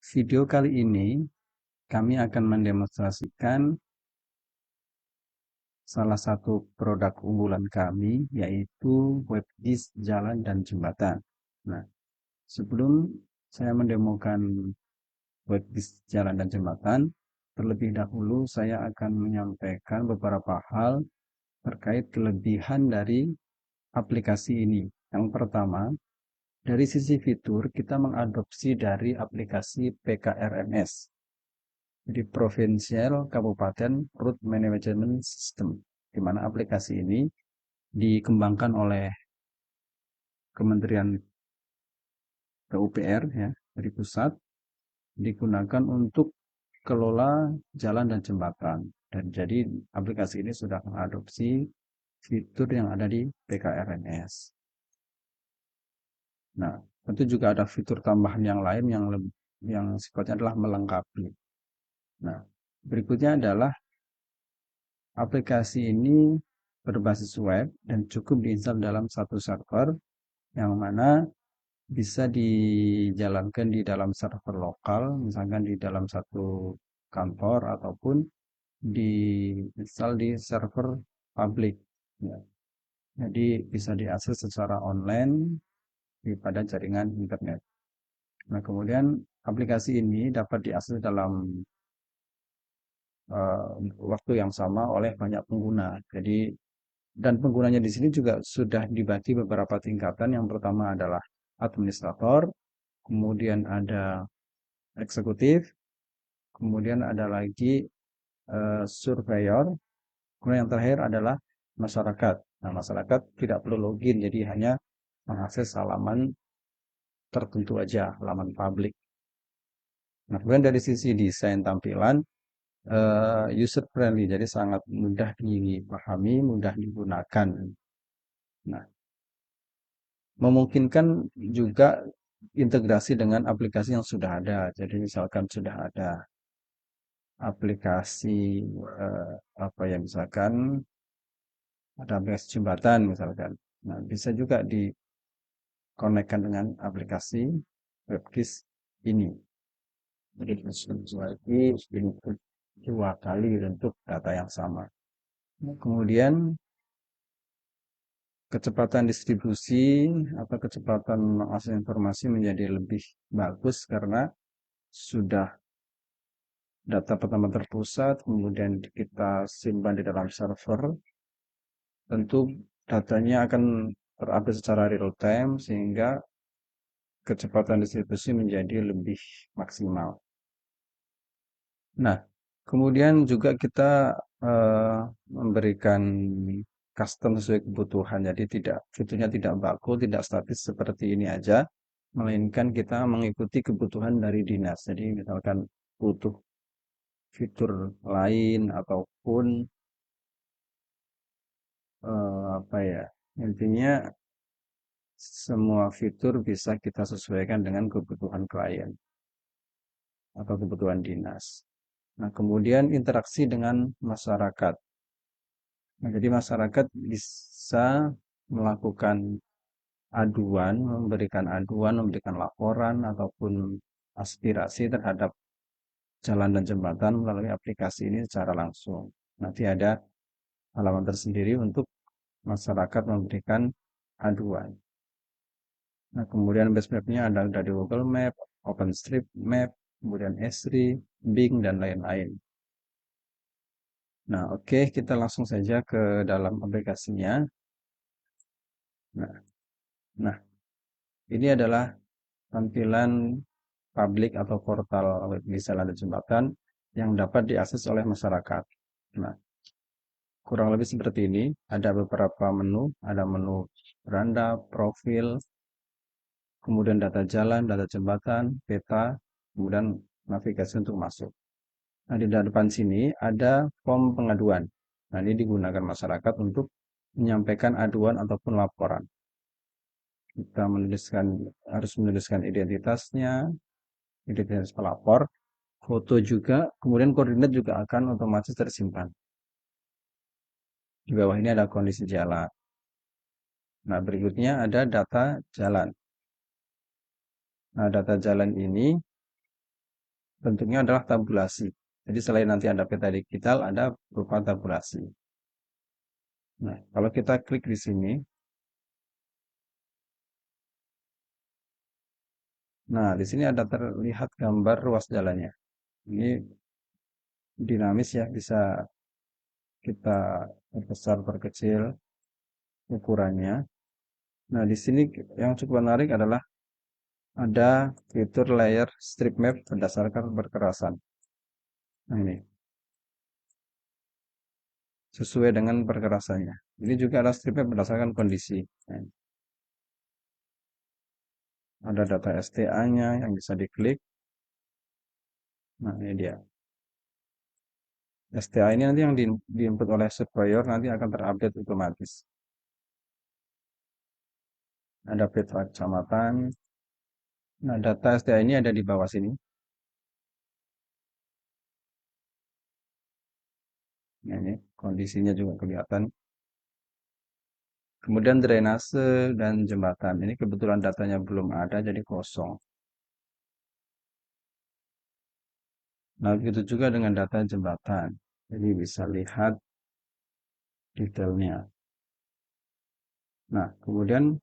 Video kali ini kami akan mendemonstrasikan salah satu produk unggulan kami, yaitu WebGIS jalan dan jembatan. Nah, sebelum saya mendemokan WebGIS jalan dan jembatan, terlebih dahulu saya akan menyampaikan beberapa hal terkait kelebihan dari aplikasi ini. Yang pertama, dari sisi fitur, kita mengadopsi dari aplikasi PKRMS. Jadi Provincial Kabupaten Route Management System, di mana aplikasi ini dikembangkan oleh Kementerian PUPR ya, dari pusat, digunakan untuk kelola jalan dan jembatan. Dan jadi aplikasi ini sudah mengadopsi fitur yang ada di PKRMS. Nah, tentu juga ada fitur tambahan yang lain yang sifatnya adalah melengkapi. Nah, berikutnya adalah aplikasi ini berbasis web dan cukup diinstal dalam satu server yang mana bisa dijalankan di dalam server lokal, misalkan di dalam satu kantor ataupun diinstal di server publik. Ya. Jadi bisa diakses secara online pada jaringan internet. Nah, kemudian aplikasi ini dapat diakses dalam uh, waktu yang sama oleh banyak pengguna. Jadi dan penggunanya di sini juga sudah dibagi beberapa tingkatan. Yang pertama adalah administrator, kemudian ada eksekutif, kemudian ada lagi surveyor, kemudian yang terakhir adalah masyarakat. Nah, masyarakat tidak perlu login, jadi hanya mengakses halaman tertentu aja, halaman publik. Nah, kemudian dari sisi desain tampilan, user friendly, jadi sangat mudah dipahami, mudah digunakan. Nah, memungkinkan juga integrasi dengan aplikasi yang sudah ada. Jadi misalkan sudah ada aplikasi apa ya, misalkan ada aplikasi jembatan misalkan. Nah, bisa juga dikonekkan dengan aplikasi WebGIS ini. Jadi lagi input dua kali untuk data yang sama. Nah, kemudian kecepatan distribusi atau kecepatan mengakses informasi menjadi lebih bagus karena sudah data pertama terpusat, kemudian kita simpan di dalam server. Tentu datanya akan terupdate secara real time sehingga kecepatan distribusi menjadi lebih maksimal. Nah, kemudian juga kita memberikan custom sesuai kebutuhan. Jadi fiturnya tidak baku, tidak statis seperti ini aja, melainkan kita mengikuti kebutuhan dari dinas. Jadi misalkan butuh fitur lain ataupun apa ya, intinya semua fitur bisa kita sesuaikan dengan kebutuhan klien atau kebutuhan dinas. Nah, kemudian interaksi dengan masyarakat. Nah, jadi masyarakat bisa melakukan aduan, memberikan laporan ataupun aspirasi terhadap jalan dan jembatan melalui aplikasi ini secara langsung. Nanti ada halaman tersendiri untuk masyarakat memberikan aduan. Nah, kemudian base map-nya ada dari Google Map, OpenStreetMap, kemudian Esri, Bing, dan lain-lain. Nah, oke, kita langsung saja ke dalam aplikasinya. Nah, nah, ini adalah tampilan publik atau portal web bisa ada jembatan yang dapat diakses oleh masyarakat. Nah, kurang lebih seperti ini. Ada beberapa menu, ada menu beranda, profil, kemudian data jalan, data jembatan, peta, kemudian navigasi untuk masuk. Nah, di depan sini ada form pengaduan. Nah, ini digunakan masyarakat untuk menyampaikan aduan ataupun laporan. Kita harus menuliskan identitasnya, identitas pelapor, foto juga, kemudian koordinat juga akan otomatis tersimpan. Di bawah ini ada kondisi jalan. Nah, berikutnya ada data jalan. Nah, data jalan ini bentuknya adalah tabulasi. Jadi selain nanti ada peta digital, ada berupa tabulasi. Nah, kalau kita klik di sini, nah di sini ada terlihat gambar ruas jalannya. Ini dinamis ya, bisa kita perbesar, perkecil ukurannya. Nah, di sini yang cukup menarik adalah ada fitur layer strip map berdasarkan perkerasan. Nah, ini sesuai dengan perkerasannya. Ini juga ada strip map berdasarkan kondisi. Nah, ada data STA-nya yang bisa diklik. Nah, ini dia. STA ini nanti yang diinput oleh surveyor nanti akan terupdate otomatis. Ada peta kecamatan. Nah, data STA ini ada di bawah sini. Nah, ini kondisinya juga kelihatan. Kemudian drainase dan jembatan. Ini kebetulan datanya belum ada, jadi kosong. Nah, begitu juga dengan data jembatan. Jadi bisa lihat detailnya. Nah, kemudian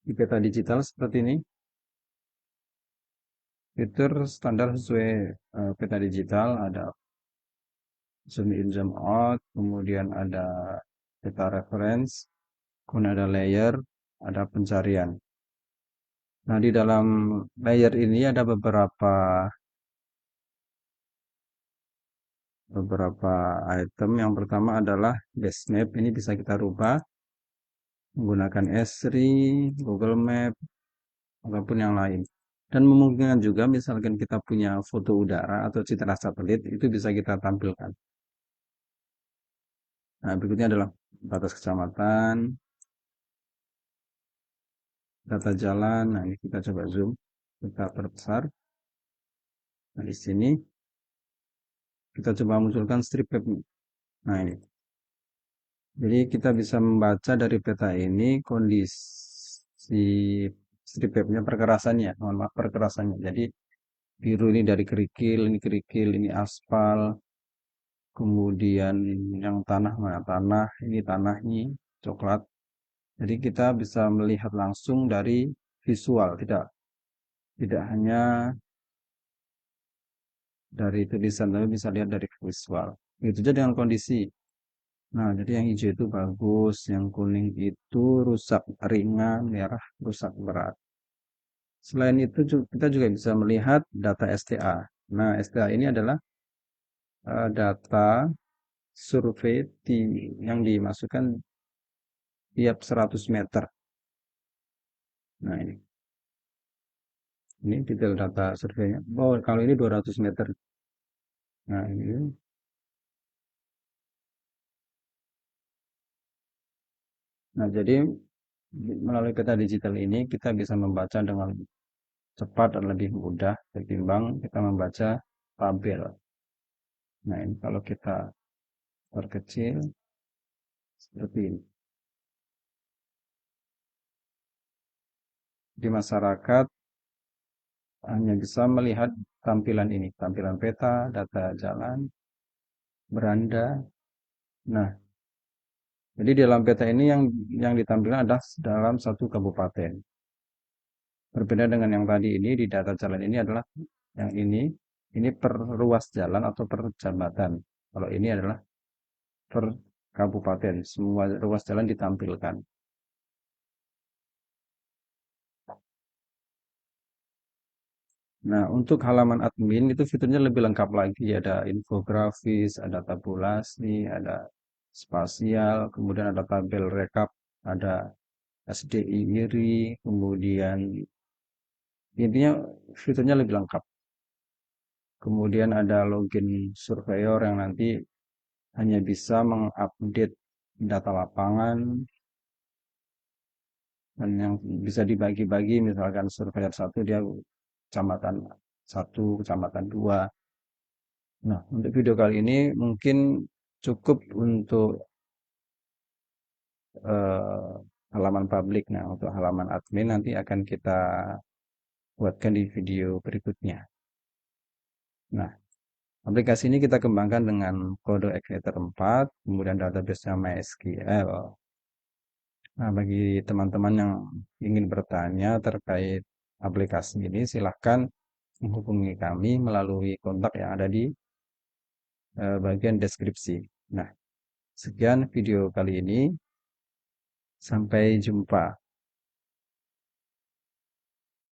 di peta digital seperti ini, fitur standar sesuai peta digital, ada zoom in, zoom out, kemudian ada peta reference, kemudian ada layer, ada pencarian. Nah, di dalam layer ini ada beberapa item. Yang pertama adalah base map. Ini bisa kita rubah menggunakan Esri, Google Map, ataupun yang lain. Dan memungkinkan juga misalkan kita punya foto udara atau citra satelit, itu bisa kita tampilkan. Nah, berikutnya adalah batas kecamatan, data jalan. Nah, ini kita coba zoom, kita perbesar. Nah, di sini kita coba munculkan strip map. Nah, ini. Jadi kita bisa membaca dari peta ini kondisi strip mapnya, perkerasannya, mohon maaf perkerasannya. Jadi biru ini dari kerikil, ini aspal, kemudian yang tanah mana tanah, ini tanahnya coklat. Jadi kita bisa melihat langsung dari visual, tidak tidak hanya dari tulisan, tapi bisa lihat dari visual. Itu saja dengan kondisi. Nah, jadi yang hijau itu bagus, yang kuning itu rusak ringan, merah rusak berat. Selain itu kita juga bisa melihat data STA. Nah, STA ini adalah data survei yang dimasukkan tiap 100 meter. Nah, ini detail data surveinya. Oh, kalau ini 200 meter. Nah, ini. Nah, jadi melalui peta digital ini kita bisa membaca dengan cepat dan lebih mudah ketimbang kita membaca tabel. Nah, ini kalau kita perkecil seperti ini. Di masyarakat hanya bisa melihat tampilan ini, tampilan peta, data jalan, beranda. Nah, jadi di dalam peta ini yang ditampilkan adalah dalam satu kabupaten. Berbeda dengan yang tadi ini, di data jalan ini adalah yang ini per ruas jalan atau per jambatan. Kalau ini adalah per kabupaten, semua ruas jalan ditampilkan. Nah, untuk halaman admin itu fiturnya lebih lengkap lagi. Ada infografis, ada tabulasi, ada spasial, kemudian ada tabel rekap, ada SDI IRI, kemudian intinya fiturnya lebih lengkap. Kemudian ada login surveyor yang nanti hanya bisa mengupdate data lapangan dan yang bisa dibagi-bagi, misalkan surveyor satu dia kecamatan satu, kecamatan dua. Nah, untuk video kali ini mungkin cukup untuk eh, halaman publik. Nah, untuk halaman admin nanti akan kita buatkan di video berikutnya. Nah, aplikasi ini kita kembangkan dengan kode Excel 4, kemudian database-nya MySQL. Nah, bagi teman-teman yang ingin bertanya terkait aplikasi ini, silahkan menghubungi kami melalui kontak yang ada di bagian deskripsi. Nah, sekian video kali ini. Sampai jumpa.